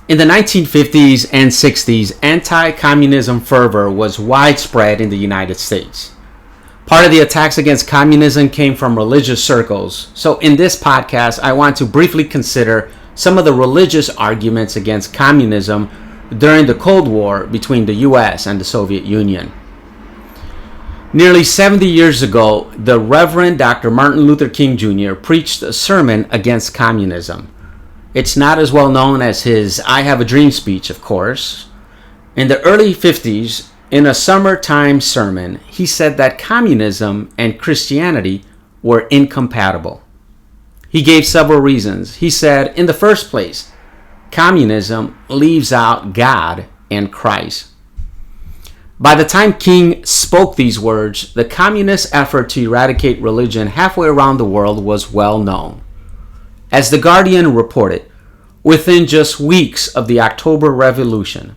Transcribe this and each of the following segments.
In the 1950s and 60s, anti-communism fervor was widespread in the United States. Part of the attacks against communism came from religious circles. So in this podcast, I want to briefly consider some of the religious arguments against communism during the Cold War between the US and the Soviet Union. Nearly 70 years ago, the Reverend Dr. Martin Luther King Jr. preached a sermon against communism. It's not as well known as his I Have a Dream speech, of course. In the early 50s, in a summertime sermon, he said that communism and Christianity were incompatible. He gave several reasons. He said, in the first place, communism leaves out God and Christ. By the time King spoke these words, the communist effort to eradicate religion halfway around the world was well known. As The Guardian reported, within just weeks of the October Revolution,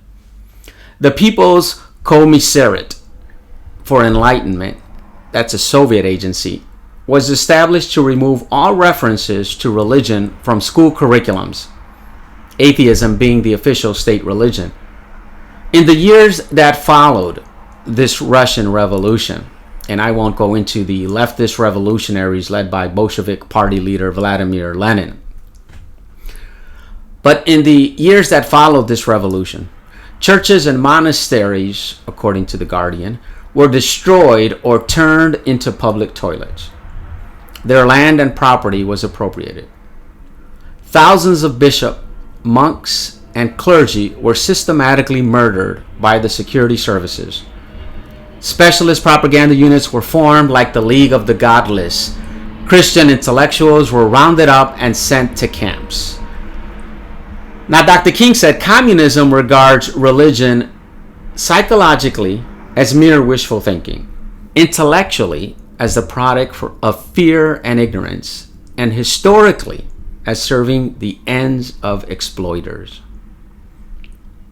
the People's Commissariat for Enlightenment, that's a Soviet agency, was established to remove all references to religion from school curriculums, atheism being the official state religion. In the years that followed this Russian Revolution, and I won't go into the leftist revolutionaries led by Bolshevik party leader Vladimir Lenin, but in the years that followed this revolution, churches and monasteries, according to The Guardian, were destroyed or turned into public toilets. Their land and property was appropriated. Thousands of bishops, monks, and clergy were systematically murdered by the security services. Specialist propaganda units were formed like the League of the Godless. Christian intellectuals were rounded up and sent to camps. Now, Dr. King said communism regards religion psychologically as mere wishful thinking, intellectually as the product of fear and ignorance, and historically as serving the ends of exploiters.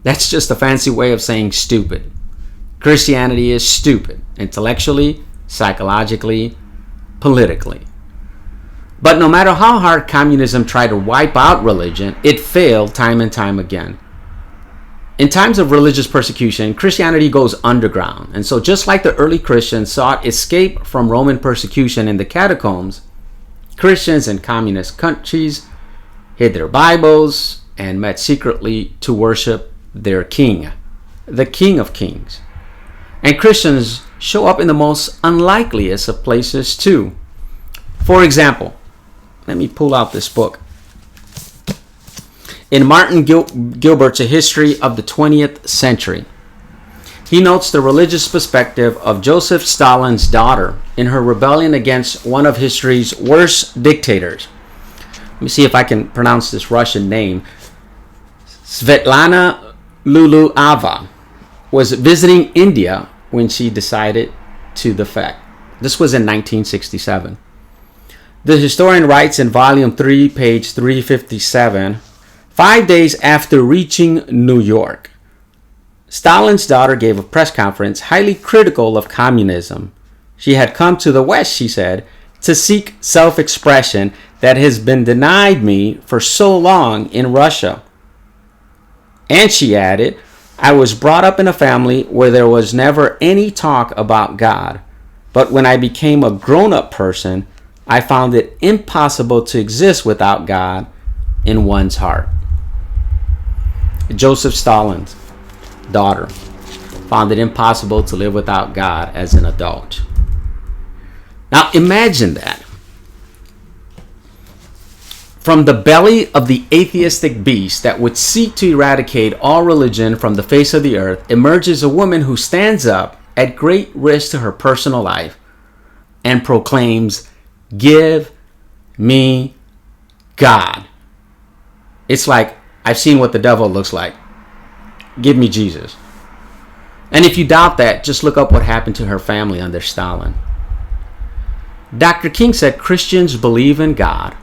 That's just a fancy way of saying stupid. Christianity is stupid, intellectually, psychologically, politically. But no matter how hard communism tried to wipe out religion, it failed time and time again. In times of religious persecution, Christianity goes underground. And so just like the early Christians sought escape from Roman persecution in the catacombs, Christians in communist countries hid their Bibles and met secretly to worship their king, the King of Kings. And Christians show up in the most unlikeliest of places too. For example, let me pull out this book. In Martin Gilbert's A History of the 20th Century, he notes the religious perspective of Joseph Stalin's daughter in her rebellion against one of history's worst dictators. Let me see if I can pronounce this Russian name. Svetlana Luluava was visiting India when she decided to defect. This was in 1967. The historian writes in volume 3, page 357, 5 days after reaching New York, Stalin's daughter gave a press conference highly critical of communism. She had come to the West, she said, to seek self-expression that has been denied me for so long in Russia. And she added, I was brought up in a family where there was never any talk about God. But when I became a grown-up person, I found it impossible to exist without God in one's heart. Joseph Stalin's daughter found it impossible to live without God as an adult. Now imagine that. From the belly of the atheistic beast that would seek to eradicate all religion from the face of the earth emerges a woman who stands up at great risk to her personal life and proclaims, "Give me God." It's like, I've seen what the devil looks like. Give me Jesus. And if you doubt that, just look up what happened to her family under Stalin. Dr. King said Christians believe in God.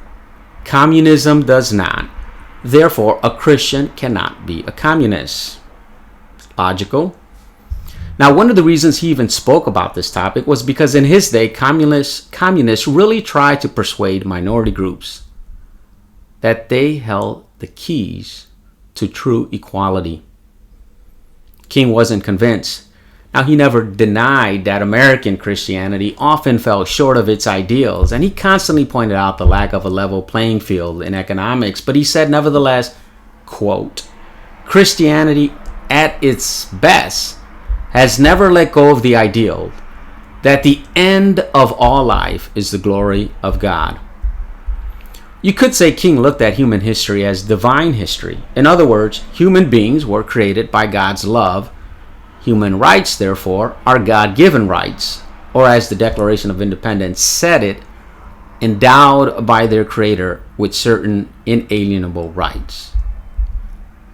Communism does not. Therefore, a Christian cannot be a communist. Logical. Now, one of the reasons he even spoke about this topic was because in his day, communists really tried to persuade minority groups that they held the keys to true equality. King wasn't convinced. Now, he never denied that American Christianity often fell short of its ideals, and he constantly pointed out the lack of a level playing field in economics, but he said, nevertheless, quote, Christianity at its best has never let go of the ideal that the end of all life is the glory of God. You could say King looked at human history as divine history. In other words, human beings were created by God's love. Human rights, therefore, are God-given rights, or as the Declaration of Independence said it, endowed by their Creator with certain inalienable rights.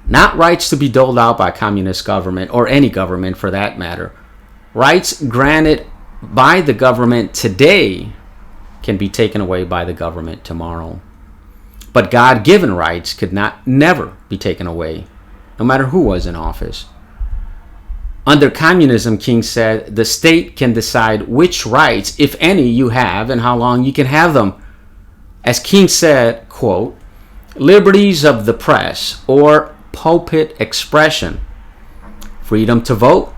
Not rights to be doled out by a communist government, or any government for that matter. Rights granted by the government today can be taken away by the government tomorrow. But God-given rights could never be taken away, no matter who was in office. Under communism, King said, the state can decide which rights, if any, you have and how long you can have them. As King said, quote, liberties of the press or pulpit expression, freedom to vote,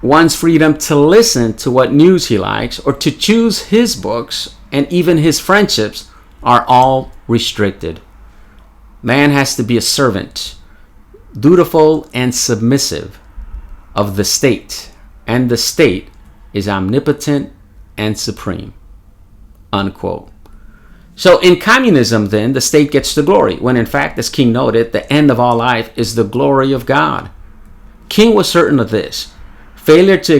one's freedom to listen to what news he likes or to choose his books and even his friendships are all restricted. Man has to be a servant, dutiful and submissive of the state, and the state is omnipotent and supreme, unquote. So in communism, then, the state gets the glory, when in fact, as King noted, the end of all life is the glory of God. King was certain of this. Failure to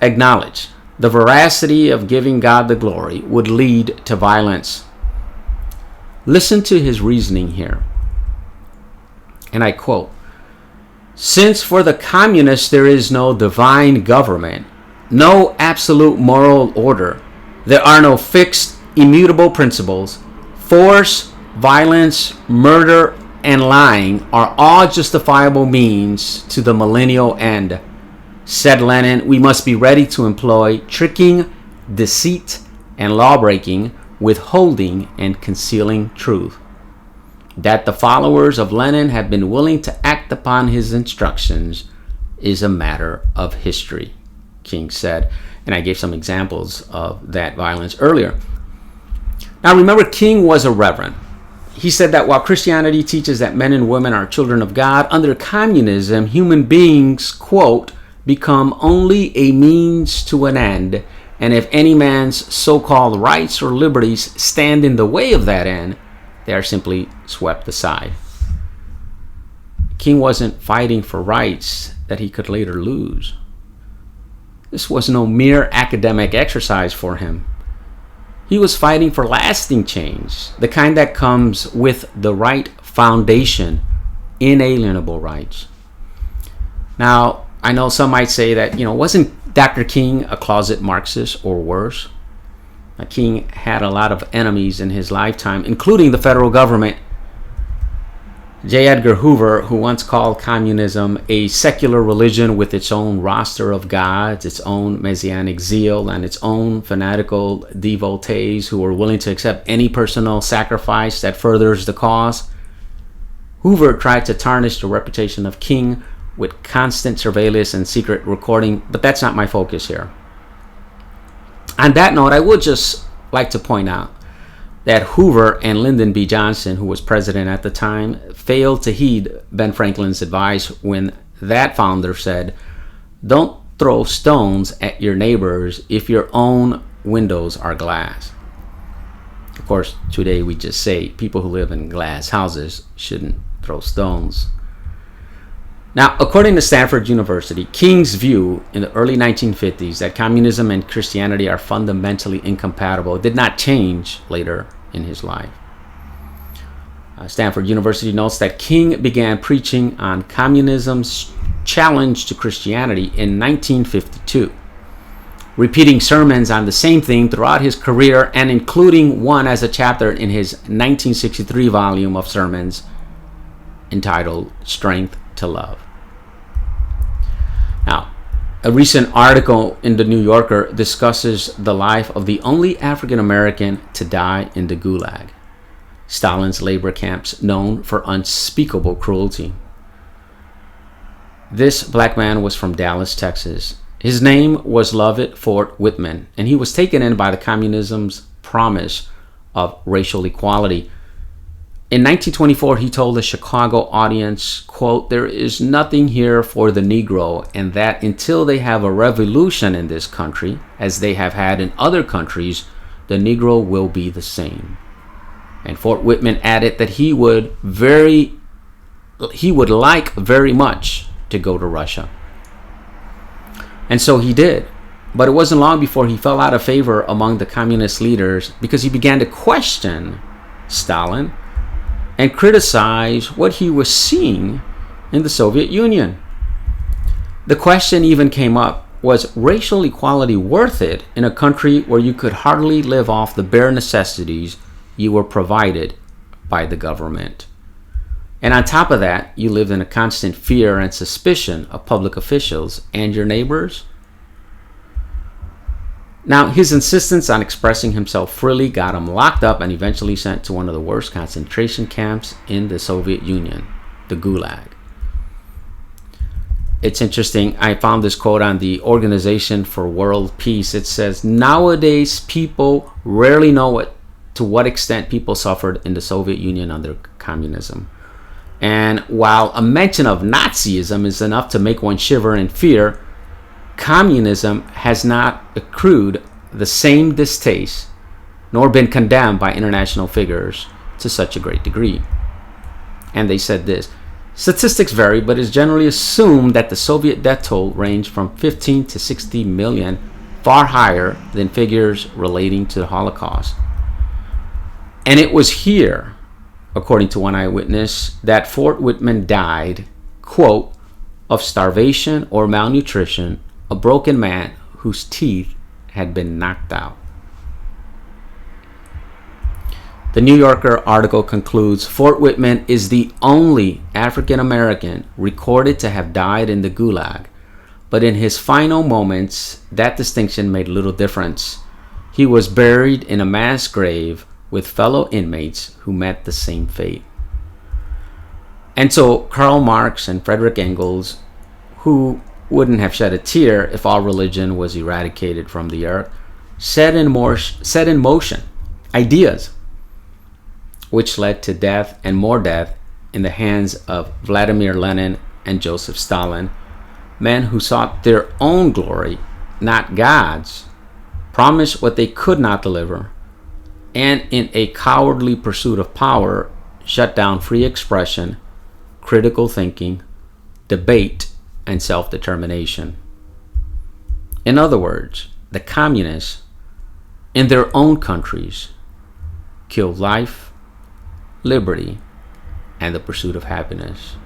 acknowledge the veracity of giving God the glory would lead to violence. Listen to his reasoning here. And I quote, since for the communists there is no divine government, no absolute moral order, there are no fixed, immutable principles, force, violence, murder, and lying are all justifiable means to the millennial end. Said Lenin, we must be ready to employ tricking, deceit, and lawbreaking, withholding and concealing truth. That the followers of Lenin have been willing to act upon his instructions is a matter of history, King said. And I gave some examples of that violence earlier. Now remember, King was a reverend. He said that while Christianity teaches that men and women are children of God, under communism, human beings, quote, become only a means to an end. And if any man's so-called rights or liberties stand in the way of that end, they are simply swept aside. King wasn't fighting for rights that he could later lose. This was no mere academic exercise for him. He was fighting for lasting change, the kind that comes with the right foundation, inalienable rights. Now, I know some might say that, wasn't Dr. King a closet Marxist or worse? King had a lot of enemies in his lifetime, including the federal government. J. Edgar Hoover, who once called communism a secular religion with its own roster of gods, its own messianic zeal, and its own fanatical devotees who were willing to accept any personal sacrifice that furthers the cause. Hoover tried to tarnish the reputation of King with constant surveillance and secret recording, but that's not my focus here. On that note, I would just like to point out that Hoover and Lyndon B. Johnson, who was president at the time, failed to heed Ben Franklin's advice when that founder said, "Don't throw stones at your neighbors if your own windows are glass." Of course, today we just say people who live in glass houses shouldn't throw stones. Now, according to Stanford University, King's view in the early 1950s that communism and Christianity are fundamentally incompatible did not change later in his life. Stanford University notes that King began preaching on communism's challenge to Christianity in 1952, repeating sermons on the same theme throughout his career and including one as a chapter in his 1963 volume of sermons entitled Strength to Love. Now, a recent article in the New Yorker discusses the life of the only African American to die in the Gulag, Stalin's labor camps known for unspeakable cruelty. This black man was from Dallas, Texas. His name was Lovett Fort Whitman, and he was taken in by the communism's promise of racial equality. In 1924, he told the Chicago audience, quote, "There is nothing here for the Negro, and that until they have a revolution in this country, as they have had in other countries, the Negro will be the same." And Fort Whitman added that he would like very much to go to Russia. And so he did. But it wasn't long before he fell out of favor among the communist leaders because he began to question Stalin and criticize what he was seeing in the Soviet Union. The question even came up, was racial equality worth it in a country where you could hardly live off the bare necessities you were provided by the government? And on top of that, you lived in a constant fear and suspicion of public officials and your neighbors. Now, his insistence on expressing himself freely got him locked up and eventually sent to one of the worst concentration camps in the Soviet Union, the Gulag. It's interesting. I found this quote on the Organization for World Peace. It says, "Nowadays, people rarely know to what extent people suffered in the Soviet Union under communism. And while a mention of Nazism is enough to make one shiver in fear, communism has not accrued the same distaste nor been condemned by international figures to such a great degree." And they said this, "Statistics vary, but it's generally assumed that the Soviet death toll ranged from 15 to 60 million, far higher than figures relating to the Holocaust. And it was here, according to one eyewitness, that Fort Whitman died, quote, of starvation or malnutrition, a broken man whose teeth had been knocked out." The New Yorker article concludes, Fort Whitman is the only African American recorded to have died in the Gulag, but in his final moments, that distinction made little difference. He was buried in a mass grave with fellow inmates who met the same fate. And so Karl Marx and Friedrich Engels, who wouldn't have shed a tear if all religion was eradicated from the earth, set in motion ideas which led to death and more death in the hands of Vladimir Lenin and Joseph Stalin, men who sought their own glory, not God's, promised what they could not deliver, and in a cowardly pursuit of power, shut down free expression, critical thinking, debate, and self-determination. In other words, the communists, in their own countries, killed life, liberty, and the pursuit of happiness.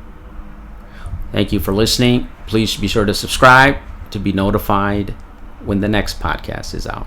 Thank you for listening. Please be sure to subscribe to be notified when the next podcast is out.